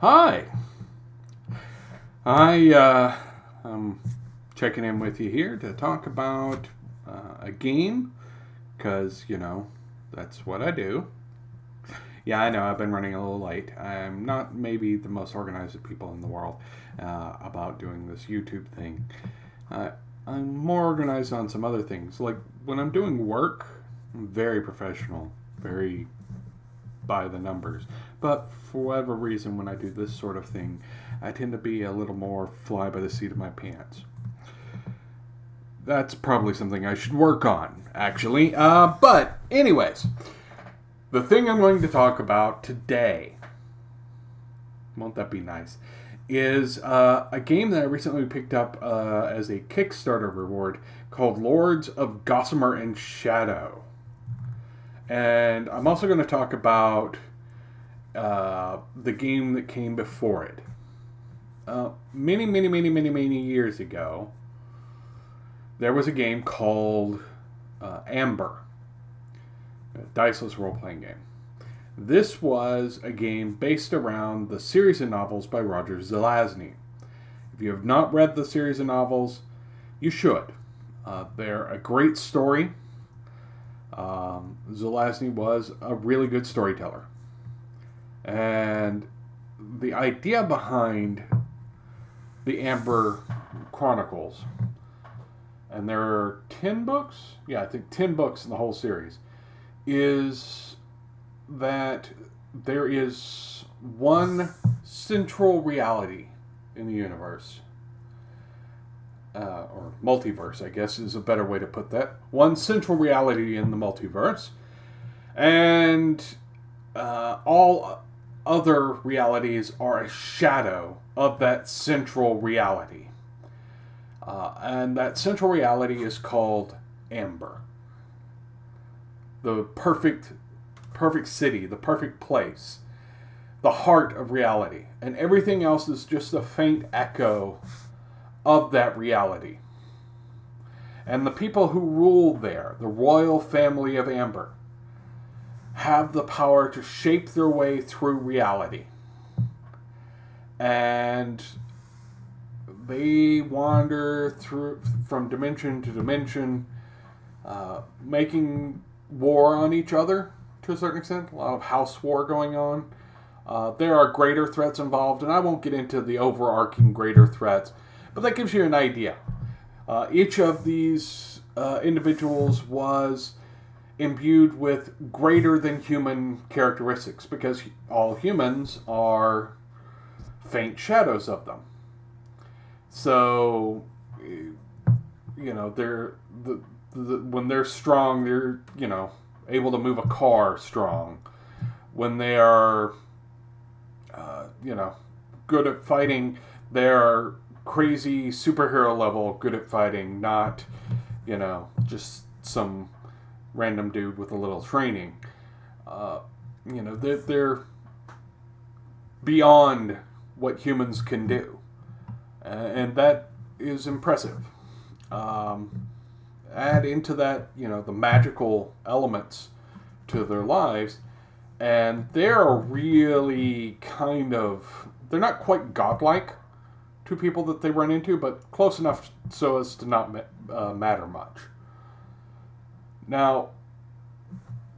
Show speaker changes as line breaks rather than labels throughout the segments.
Hi. I'm checking in with you here to talk about a game, because, that's what I do. Yeah, I know I've been running a little late. I'm not maybe the most organized of people in the world about doing this YouTube thing. Uh, I'm more organized on some other things. Like when I'm doing work, I'm very professional, very by the numbers. But for whatever reason, when I do this sort of thing, I tend to be a little more fly by the seat of my pants. That's probably something I should work on, actually. But, anyways, the thing I'm going to talk about today, won't that be nice, is a game that I recently picked up as a Kickstarter reward called Lords of Gossamer and Shadow. And I'm also going to talk about the game that came before it. Many years ago, there was a game called Amber, a diceless role-playing game. This was a game based around the series of novels by Roger Zelazny. If you have not read the series of novels, you should. They're a great story. Zelazny was a really good storyteller. And the idea behind the Amber Chronicles, and there are 10 books? Yeah, I think 10 books in the whole series, is that there is one central reality in the universe. Or multiverse, I guess is a better way to put that. One central reality in the multiverse. And all other realities are a shadow of that central reality. And that central reality is called Amber. The perfect city, the perfect place, the heart of reality. And everything else is just a faint echo of that reality. And the people who rule there, the royal family of Amber, have the power to shape their way through reality. And they wander through from dimension to dimension, making war on each other to a certain extent. A lot of house war going on. There are greater threats involved, and I won't get into the overarching greater threats, but that gives you an idea. Each of these individuals was imbued with greater than human characteristics, because all humans are faint shadows of them. So, they're when they're strong, they're able to move a car strong. When they are good at fighting, they're crazy superhero level good at fighting, not just some random dude with a little training. They're beyond what humans can do, and that is impressive. Add into that the magical elements to their lives, and they're really they're not quite godlike to people that they run into, but close enough so as to not matter much. Now,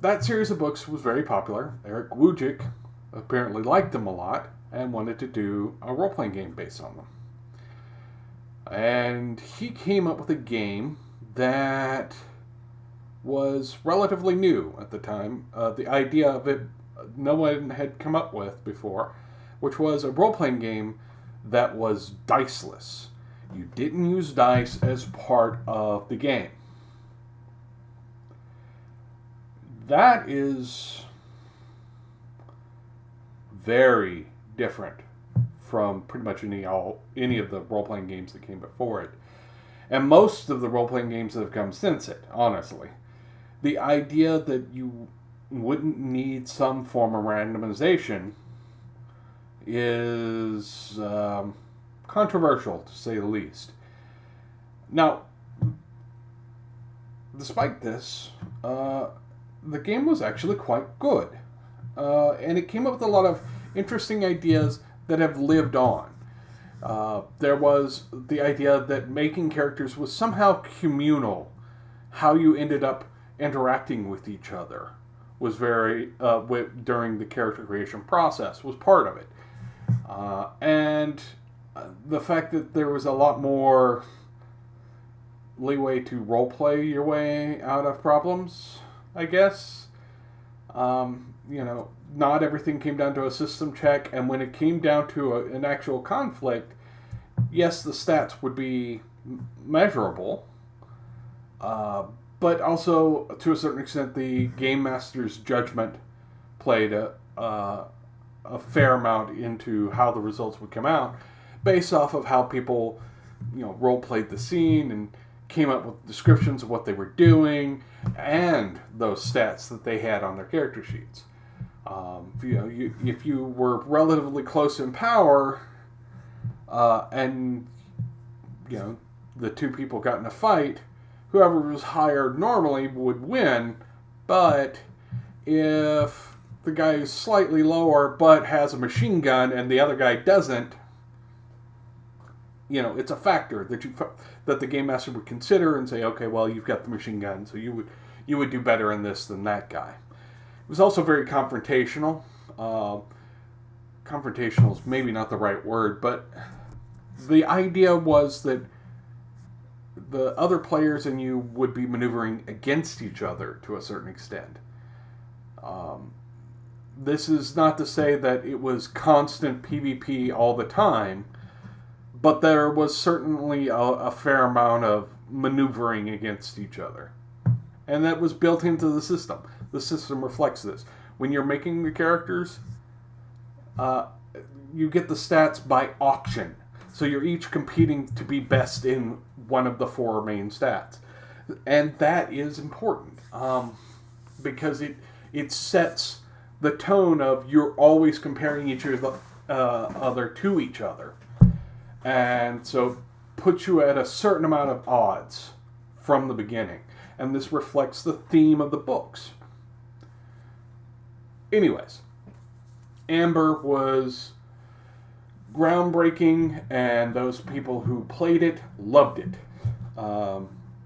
that series of books was very popular. Eric Wujcik apparently liked them a lot and wanted to do a role-playing game based on them. And he came up with a game that was relatively new at the time. The idea of it, no one had come up with before, which was a role-playing game that was diceless. You didn't use dice as part of the game. That is very different from pretty much any of the role-playing games that came before it. And most of the role-playing games that have come since it, honestly. The idea that you wouldn't need some form of randomization is controversial, to say the least. Now, despite this, the game was actually quite good. And it came up with a lot of interesting ideas that have lived on. There was the idea that making characters was somehow communal. How you ended up interacting with each other was very, during the character creation process, was part of it. And the fact that there was a lot more leeway to roleplay your way out of problems, I guess. Not everything came down to a system check, and when it came down to an actual conflict, yes, the stats would be measurable, but also, to a certain extent, the game master's judgment played a fair amount into how the results would come out, based off of how people, role played the scene and came up with descriptions of what they were doing and those stats that they had on their character sheets. If you were relatively close in power, and the two people got in a fight, whoever was higher normally would win. But if the guy is slightly lower but has a machine gun and the other guy doesn't, it's a factor that the game master would consider and say, okay, well, you've got the machine gun, so you would do better in this than that guy. It was also very confrontational. Confrontational is maybe not the right word, but the idea was that the other players and you would be maneuvering against each other to a certain extent. This is not to say that it was constant PvP all the time, but there was certainly a fair amount of maneuvering against each other. And that was built into the system. The system reflects this. When you're making the characters, you get the stats by auction. So you're each competing to be best in one of the four main stats. And that is important, because it sets the tone of you're always comparing each other to each other. And so puts you at a certain amount of odds from the beginning. And this reflects the theme of the books. Anyways, Amber was groundbreaking, and those people who played it loved it.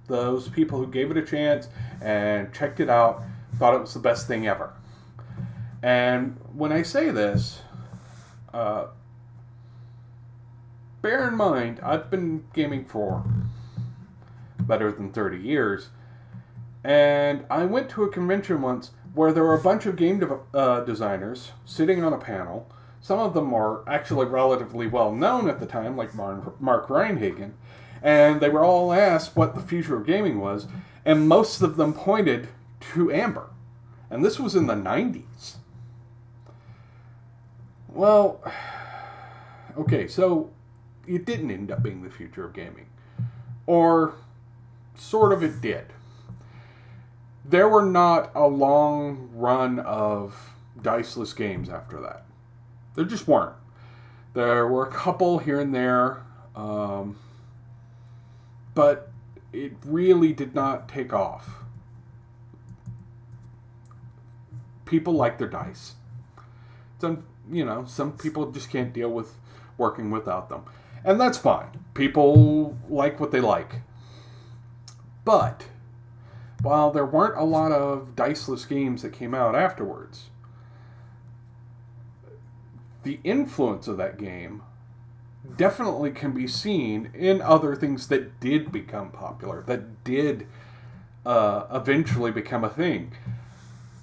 Those people who gave it a chance and checked it out thought it was the best thing ever. And when I say this, bear in mind, I've been gaming for better than 30 years, and I went to a convention once where there were a bunch of game designers sitting on a panel. Some of them are actually relatively well known at the time, like Mark Reinhagen, and they were all asked what the future of gaming was, and most of them pointed to Amber. And this was in the 90s. Well, okay, so it didn't end up being the future of gaming. Or sort of it did. There were not a long run of diceless games after that. There just weren't. There were a couple here and there, but it really did not take off. People like their dice. Some people just can't deal with working without them. And that's fine. People like what they like. But while there weren't a lot of diceless games that came out afterwards, the influence of that game definitely can be seen in other things that did become popular, that did eventually become a thing.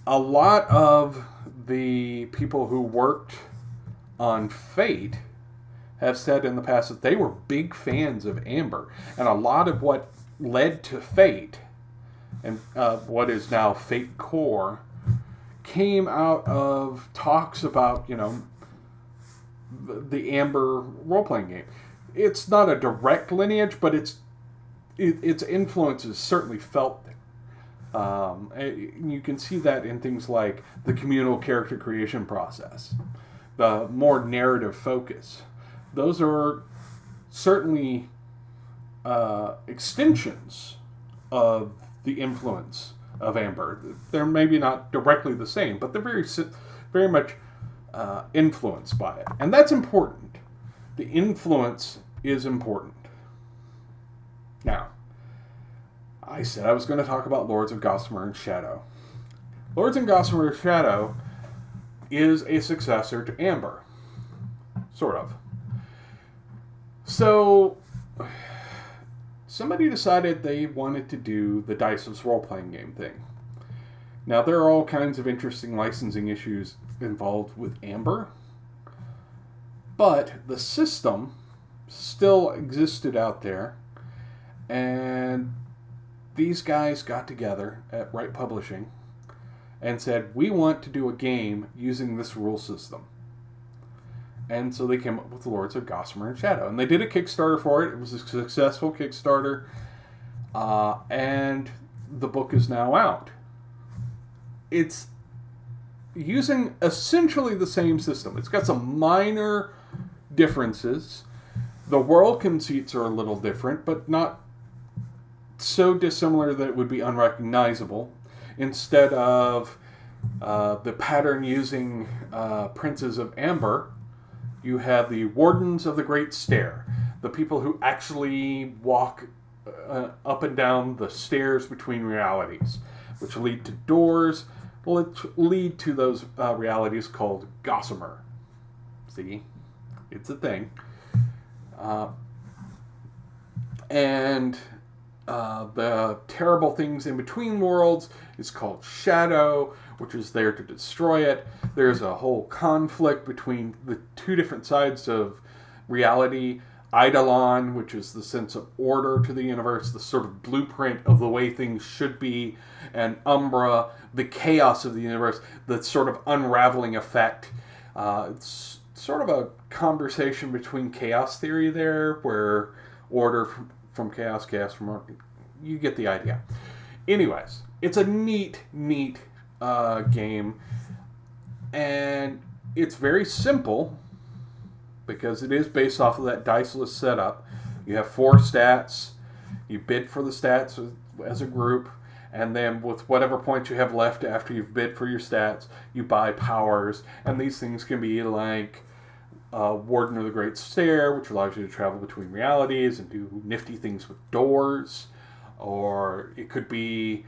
A lot of the people who worked on Fate have said in the past that they were big fans of Amber. And a lot of what led to Fate, and what is now Fate Core, came out of talks about, the Amber role-playing game. It's not a direct lineage, but its influence is certainly felt there. You can see that in things like the communal character creation process, the more narrative focus. Those are certainly extensions of the influence of Amber. They're maybe not directly the same, but they're very much influenced by it. And that's important. The influence is important. Now, I said I was going to talk about Lords of Gossamer and Shadow. Lords of Gossamer and Shadow is a successor to Amber. Sort of. So, somebody decided they wanted to do the Diceless role-playing game thing. Now, there are all kinds of interesting licensing issues involved with Amber, but the system still existed out there, and these guys got together at Rite Publishing and said, we want to do a game using this rule system. And so they came up with Lords of Gossamer and Shadow. And they did a Kickstarter for it. It was a successful Kickstarter. And the book is now out. It's using essentially the same system. It's got some minor differences. The world conceits are a little different, but not so dissimilar that it would be unrecognizable. Instead of the pattern using Princes of Amber, you have the Wardens of the Great Stair, the people who actually walk up and down the stairs between realities, which lead to doors, which lead to those realities called Gossamer. See? It's a thing. And the terrible things in between worlds is called Shadow, which is there to destroy it. There's a whole conflict between the two different sides of reality. Eidolon, which is the sense of order to the universe, the sort of blueprint of the way things should be, and Umbra, the chaos of the universe, the sort of unraveling effect. It's sort of a conversation between chaos theory there, where order from chaos, chaos from order. You get the idea. Anyways, it's a neat game, and it's very simple because it is based off of that diceless setup. You have 4 stats. You bid for the stats as a group, and then with whatever points you have left after you've bid for your stats, you buy powers, and these things can be like Warden of the Great Stair, which allows you to travel between realities and do nifty things with doors, or it could be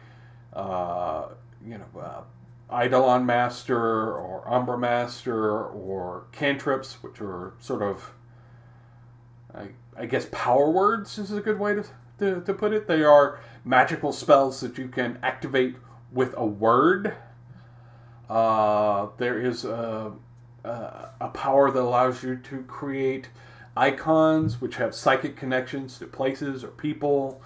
Eidolon Master or Umbra Master or cantrips, which are sort of, I guess, power words is a good way to put it. They are magical spells that you can activate with a word. There is a power that allows you to create icons which have psychic connections to places or people.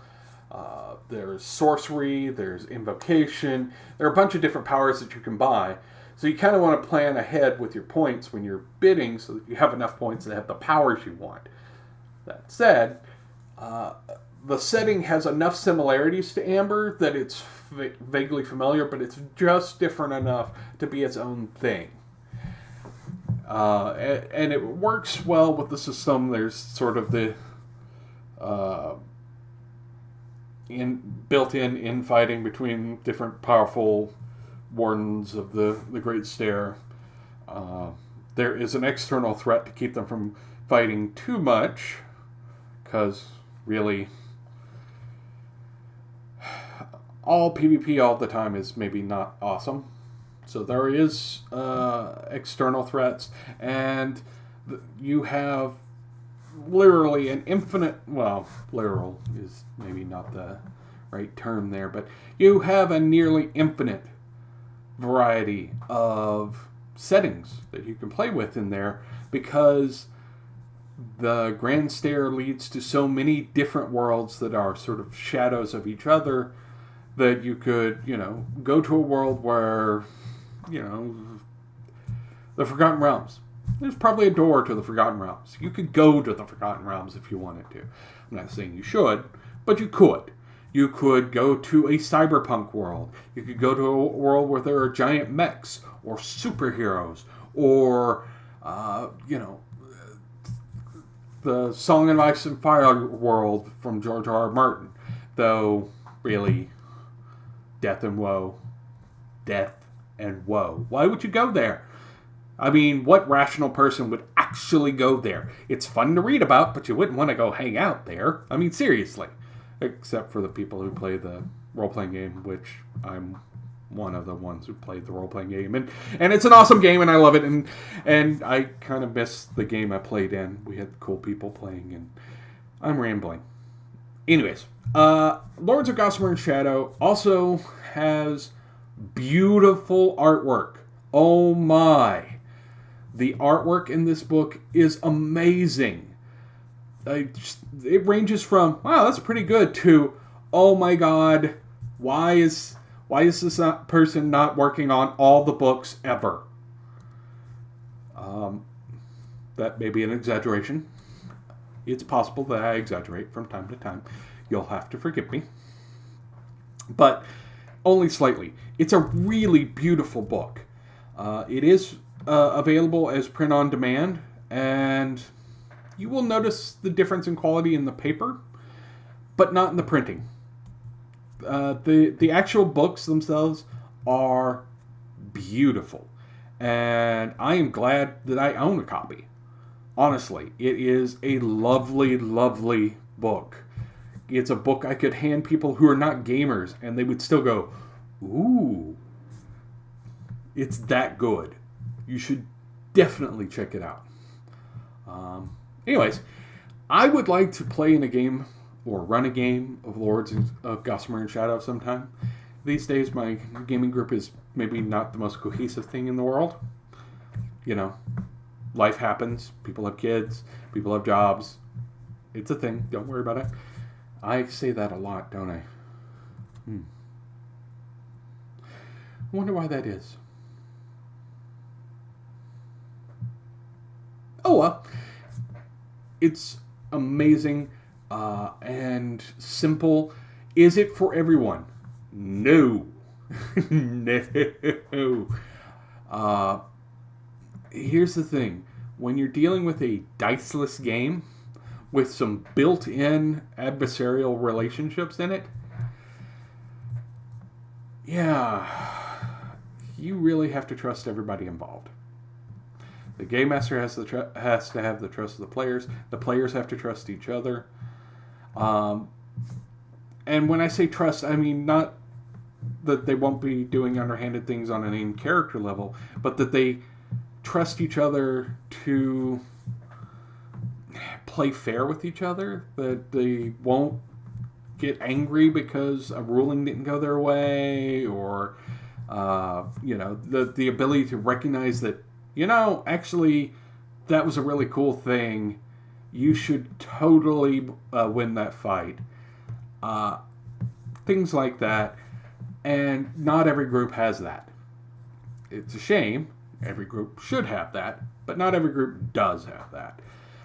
There's sorcery, there's invocation. There are a bunch of different powers that you can buy. So you kind of want to plan ahead with your points when you're bidding so that you have enough points to have the powers you want. That said, the setting has enough similarities to Amber that it's vaguely familiar, but it's just different enough to be its own thing. And it works well with the system. There's sort of the built-in infighting between different powerful wardens of the Great Stair. There is an external threat to keep them from fighting too much, because really all PvP all the time is maybe not awesome. So there is external threats, and you have literally an infinite, well, literal is maybe not the right term there, but you have a nearly infinite variety of settings that you can play with in there, because the Grand Stair leads to so many different worlds that are sort of shadows of each other, that you could, go to a world where, the Forgotten Realms. There's probably a door to the Forgotten Realms. You could go to the Forgotten Realms if you wanted to. I'm not saying you should, but you could. You could go to a cyberpunk world. You could go to a world where there are giant mechs or superheroes or, the Song of Ice and Fire world from George R. R. Martin. Though, really, death and woe. Death and woe. Why would you go there? I mean, what rational person would actually go there? It's fun to read about, but you wouldn't want to go hang out there. I mean, seriously. Except for the people who play the role-playing game, which I'm one of the ones who played the role-playing game. And it's an awesome game, and I love it. And I kind of miss the game I played in. We had cool people playing, and I'm rambling. Anyways, Lords of Gossamer and Shadow also has beautiful artwork. Oh my. The artwork in this book is amazing. It ranges from, wow, that's pretty good, to, oh my god, why is this person not working on all the books ever? That may be an exaggeration. It's possible that I exaggerate from time to time. You'll have to forgive me. But only slightly. It's a really beautiful book. It is available as print on demand, and you will notice the difference in quality in the paper, but not in the printing. The actual books themselves are beautiful, and I am glad that I own a copy. Honestly, it is a lovely, lovely book. It's a book I could hand people who are not gamers, and they would still go, ooh. It's that good. You should definitely check it out. Anyways, I would like to play in a game or run a game of Lords of Gossamer and Shadow sometime. These days, my gaming group is maybe not the most cohesive thing in the world. You know, life happens. People have kids. People have jobs. It's a thing. Don't worry about it. I say that a lot, don't I? I wonder why that is. Oh well, it's amazing and simple. Is it for everyone? No. No. Here's the thing. When you're dealing with a diceless game with some built-in adversarial relationships in it, yeah, you really have to trust everybody involved. The game master has to have the trust of the players. The players have to trust each other. And when I say trust, I mean not that they won't be doing underhanded things on an in-character level, but that they trust each other to play fair with each other. That they won't get angry because a ruling didn't go their way, or the ability to recognize that, actually, that was a really cool thing. You should totally win that fight. Things like that. And not every group has that. It's a shame. Every group should have that, but not every group does have that.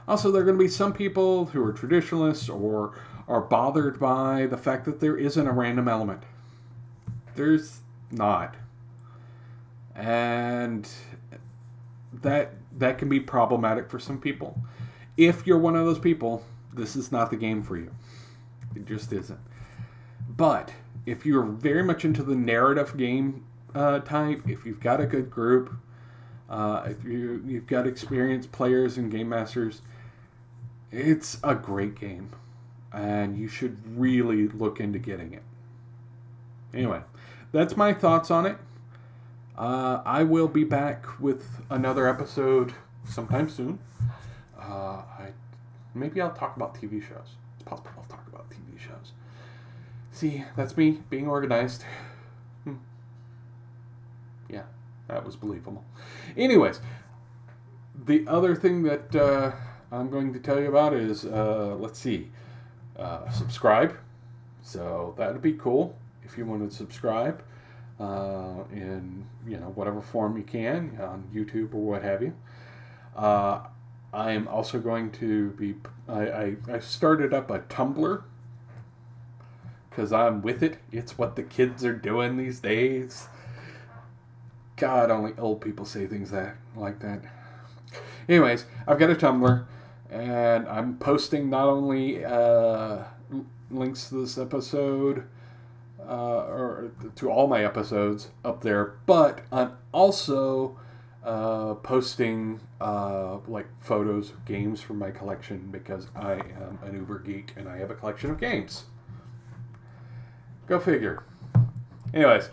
Also, there are going to be some people who are traditionalists or are bothered by the fact that there isn't a random element. There's not. And that can be problematic for some people. If you're one of those people, this is not the game for you. It just isn't. But if you're very much into the narrative game type, if you've got a good group, if you've got experienced players and game masters, it's a great game. And you should really look into getting it. Anyway, that's my thoughts on it. I will be back with another episode sometime soon. Maybe I'll talk about TV shows. It's possible I'll talk about TV shows. See, that's me being organized. Yeah, that was believable. Anyways, the other thing that I'm going to tell you about is, subscribe. So that would be cool if you want to subscribe in whatever form you can on YouTube or what have you. I am also going to be. I started up a Tumblr because I'm with it. It's what the kids are doing these days. God, only old people say things like that. Anyways, I've got a Tumblr, and I'm posting not only links to this episode or to all my episodes up there, but I'm also posting like photos of games from my collection because I am an uber geek and I have a collection of games. Go figure. Anyways,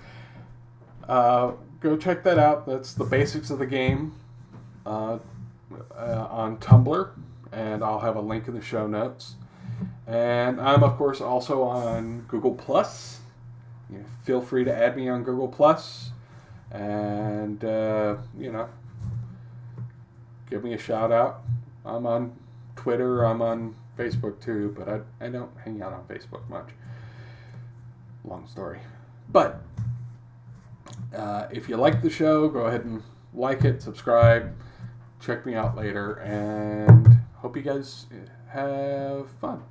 go check that out. That's the basics of the game on Tumblr, and I'll have a link in the show notes. And I'm, of course, also on Google+. Feel free to add me on Google+. And, give me a shout out. I'm on Twitter. I'm on Facebook, too. But I don't hang out on Facebook much. Long story. But if you like the show, go ahead and like it, subscribe, check me out later, and hope you guys have fun.